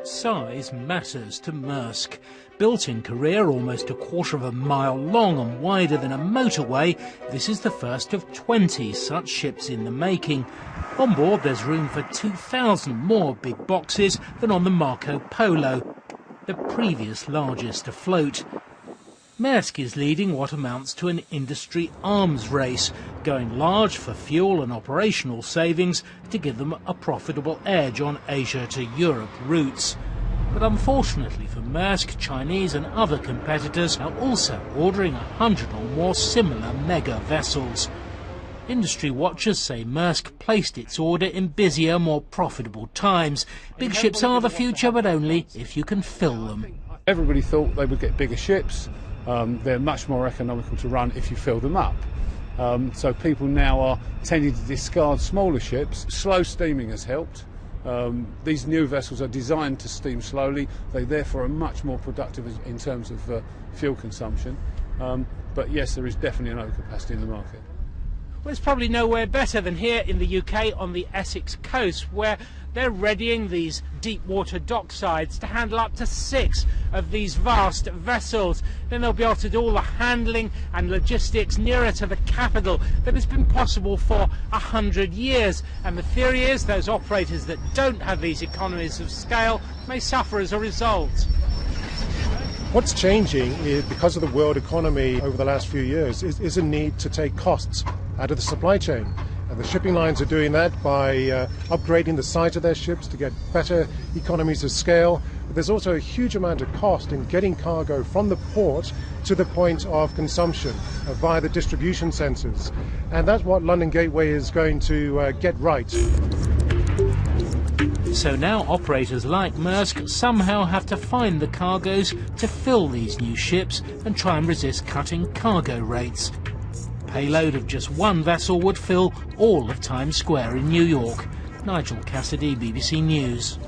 Size matters to Maersk. Built in Korea, almost a quarter of a mile long and wider than a motorway, this is the first of 20 such ships in the making. On board there's room for 2,000 more big boxes than on the Marco Polo, the previous largest afloat. Maersk is leading what amounts to an industry arms race, going large for fuel and operational savings to give them a profitable edge on Asia to Europe routes. But unfortunately for Maersk, Chinese and other competitors are also ordering 100 or more similar mega vessels. Industry watchers say Maersk placed its order in busier, more profitable times. Big ships are the future, but only if you can fill them. Everybody thought they would get bigger ships. They're much more economical to run if you fill them up. So people now are tending to discard smaller ships. Slow steaming has helped. These new vessels are designed to steam slowly. They therefore are much more productive in terms of fuel consumption. But yes, there is definitely an overcapacity in the market. Well, it's probably nowhere better than here in the UK on the Essex coast, where they're readying these deep water docksides to handle up to 6 of these vast vessels. Then they'll be able to do all the handling and logistics nearer to the capital that has been possible for 100 years. And the theory is those operators that don't have these economies of scale may suffer as a result. What's changing is, because of the world economy over the last few years, is a need to take costs out of the supply chain. And the shipping lines are doing that by upgrading the size of their ships to get better economies of scale. But there's also a huge amount of cost in getting cargo from the port to the point of consumption via the distribution centres. And that's what London Gateway is going to get right. So now operators like Maersk somehow have to find the cargoes to fill these new ships and try and resist cutting cargo rates. Payload of just one vessel would fill all of Times Square in New York. Nigel Cassidy, BBC News.